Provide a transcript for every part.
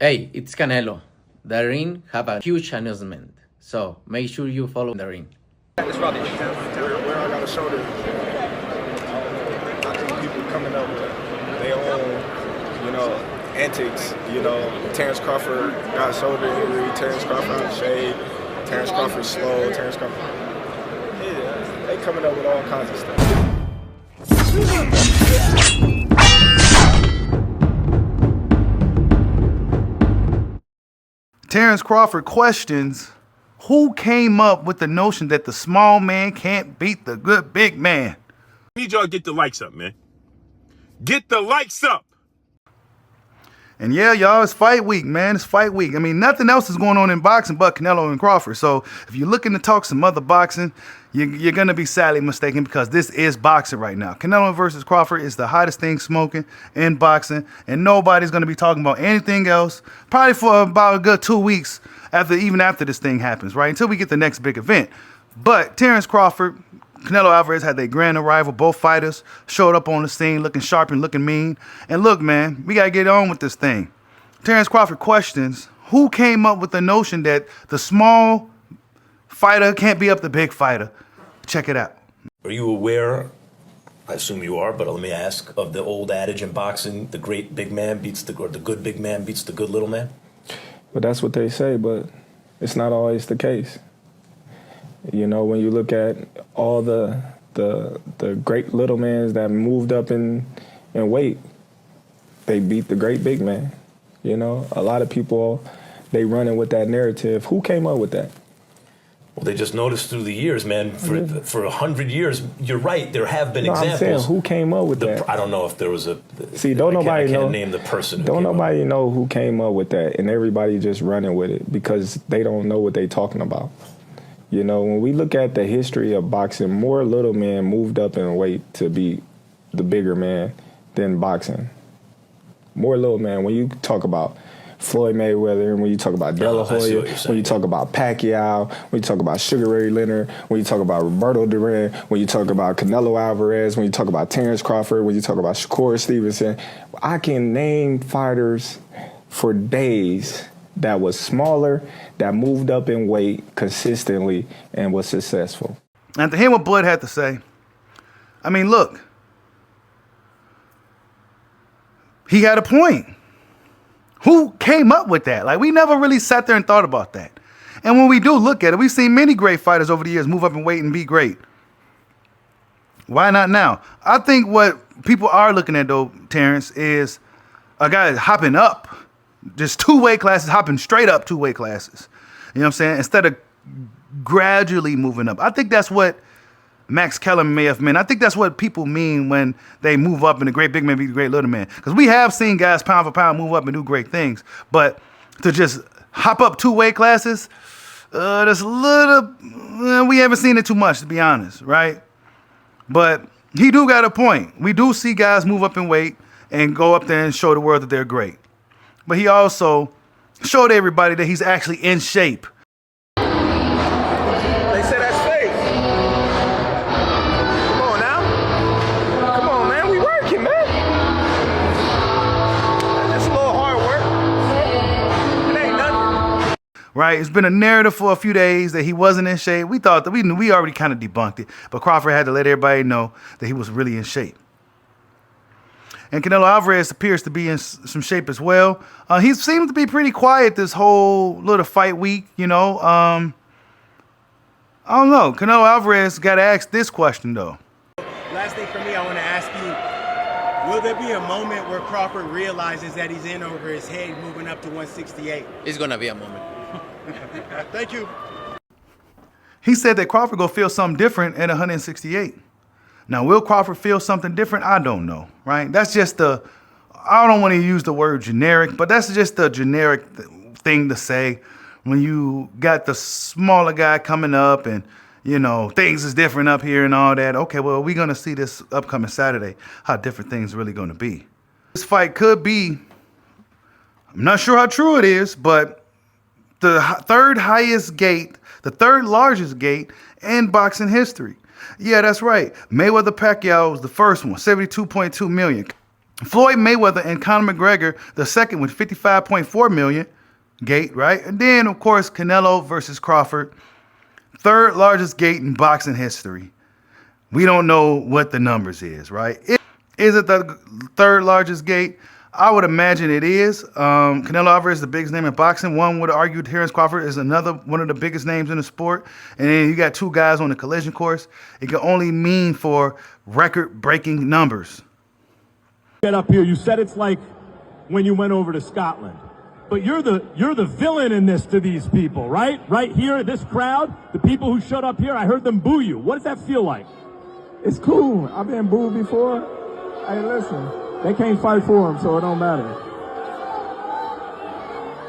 Hey, it's Canelo. The ring have a huge announcement, so make sure you follow the ring. It's probably where I got a shoulder. I think people coming up with their own, antics. Terence Crawford got a shoulder injury. Terence Crawford out of shape. Terence Crawford slow. Terence Crawford. Yeah, they coming up with all kinds of stuff. Terence Crawford questions who came up with the notion that the small man can't beat the good big man. I need y'all to get the likes up, man. Get the likes up. And yeah, y'all, it's fight week, man. It's fight week. I mean, nothing else is going on in boxing but Canelo and Crawford. So if you're looking to talk some other boxing, you're going to be sadly mistaken because this is boxing right now. Canelo versus Crawford is the hottest thing smoking in boxing, and nobody's going to be talking about anything else probably for about a good 2 weeks even after this thing happens, right? Until we get the next big event. But Terence Crawford, Canelo Alvarez had their grand arrival. Both fighters showed up on the scene looking sharp and looking mean. And look, man, we got to get on with this thing. Terence Crawford questions who came up with the notion that the small fighter can't be up the big fighter. Check it out. Are you aware, I assume you are, but let me ask, of the old adage in boxing, the great big man beats the good big man beats the good little man? But that's what they say, but it's not always the case. When you look at all the great little mans that moved up in weight, they beat the great big man. A lot of people, they running with that narrative. Who came up with that? Well, they just noticed through the years, man, for 100 years, you're right, there have been examples. I'm saying, who came up with that? I don't know if there was a... See, I can't name the person. Don't nobody know who came up with that, and everybody just running with it because they don't know what they talking about. When we look at the history of boxing, more little men moved up in weight to beat the bigger man than boxing. More little man. When you talk about Floyd Mayweather, when you talk about De La Hoya, when you talk about Pacquiao, when you talk about Sugar Ray Leonard, when you talk about Roberto Duran, when you talk about Canelo Alvarez, when you talk about Terence Crawford, when you talk about Shakur Stevenson, I can name fighters for days that was smaller, that moved up in weight consistently and was successful. And to hear what Bud had to say, I mean, look, he had a point. Who came up with that? Like, we never really sat there and thought about that. And when we do look at it, we've seen many great fighters over the years move up in weight and be great. Why not now? I think what people are looking at, though, Terrence, is a guy hopping up. Just 2 weight classes, hopping straight up 2 weight classes. You know what I'm saying? Instead of gradually moving up. I think that's what Max Kellerman may have meant. I think that's what people mean when they move up and the great big man beat the great little man. Because we have seen guys pound for pound move up and do great things. But to just hop up 2 weight classes, that's a little, we haven't seen it too much, to be honest, right? But he do got a point. We do see guys move up in weight and go up there and show the world that they're great. But he also showed everybody that he's actually in shape. They say that's fake. Come on now. Come on, man. We working, man. That's a little hard work. It ain't nothing. Right? It's been a narrative for a few days that he wasn't in shape. We thought that we already kind of debunked it. But Crawford had to let everybody know that he was really in shape. And Canelo Alvarez appears to be in some shape as well. He seemed to be pretty quiet this whole little fight week, I don't know. Canelo Alvarez got to ask this question, though. Last thing for me, I want to ask you, will there be a moment where Crawford realizes that he's in over his head moving up to 168? It's gonna be a moment. Thank you. He said that Crawford going to feel something different at 168. Now, will Crawford feel something different? I don't know, right? That's just I don't want to use the word generic, but that's just a generic thing to say when you got the smaller guy coming up and, things is different up here and all that. Okay, well, we're going to see this upcoming Saturday, how different things are really going to be. This fight could be, I'm not sure how true it is, but the third largest gate in boxing history. Yeah, that's right. Mayweather Pacquiao was the first one, 72.2 million. Floyd Mayweather and Conor McGregor, the second with 55.4 million gate, right? And then, of course, Canelo versus Crawford, third largest gate in boxing history. We don't know what the numbers is, right? Is it the third largest gate? I would imagine it is. Canelo Alvarez is the biggest name in boxing. One would argue Terence Crawford is another one of the biggest names in the sport. And then you got two guys on the collision course. It can only mean for record-breaking numbers. Get up here. You said it's like when you went over to Scotland. But you're the villain in this to these people, right? Right here, this crowd, the people who showed up here, I heard them boo you. What does that feel like? It's cool. I've been booed before. Hey, listen, they can't fight for him, so it don't matter.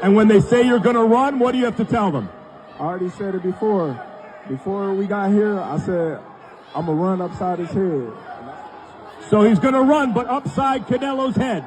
And when they say you're gonna run, what do you have to tell them? I already said it before. Before we got here, I said, I'm gonna run upside his head. So he's gonna run, but upside Canelo's head.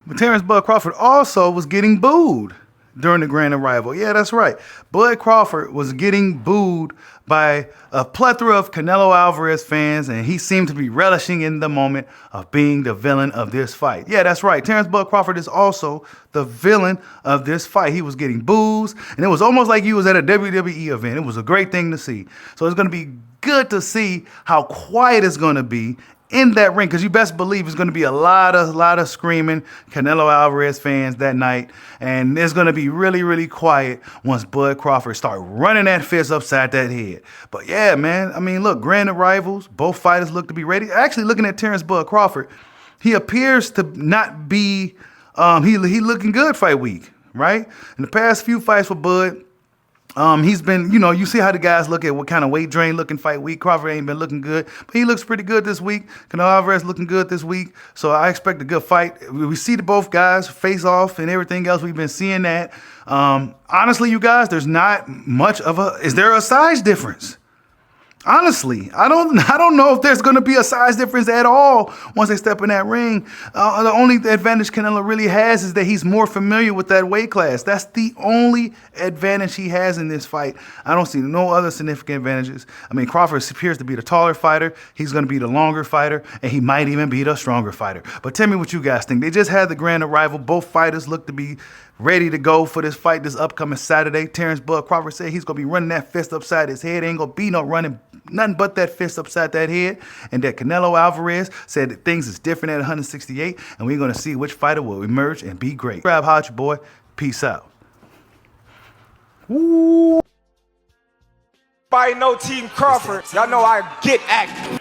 But Terence Bud Crawford also was getting booed during the grand arrival. Yeah, that's right. Bud Crawford was getting booed by a plethora of Canelo Alvarez fans, and he seemed to be relishing in the moment of being the villain of this fight. Yeah, that's right. Terence Bud Crawford is also the villain of this fight. He was getting boos, and it was almost like he was at a WWE event. It was a great thing to see. So it's going to be good to see how quiet it's going to be in that ring, because you best believe it's going to be a lot of screaming Canelo Alvarez fans that night, and it's going to be really, really quiet once Bud Crawford start running that fist upside that head. But yeah, man, I mean, look, grand arrivals, both fighters look to be ready. Actually, looking at Terence Bud Crawford, he appears to not be, he looking good fight week, right? In the past few fights for Bud, he's been, you see how the guys look at what kind of weight drain looking fight week. Crawford ain't been looking good, but he looks pretty good this week. Canelo Alvarez looking good this week, so I expect a good fight. We see the both guys face off and everything else. We've been seeing that. Honestly, you guys, there's not much of is there a size difference? Honestly, I don't know if there's going to be a size difference at all once they step in that ring. The only advantage Canelo really has is that he's more familiar with that weight class. That's the only advantage he has in this fight. I don't see no other significant advantages. I mean, Crawford appears to be the taller fighter. He's going to be the longer fighter, and he might even be the stronger fighter. But tell me what you guys think. They just had the grand arrival. Both fighters look to be ready to go for this fight this upcoming Saturday. Terence Bud Crawford said he's going to be running that fist upside his head. Ain't going to be no running nothing but that fist upside that head. And that Canelo Alvarez said that things is different at 168, and we're going to see which fighter will emerge and be great. Grab hot, your boy. Peace out. By no Team Crawford, y'all know I get active.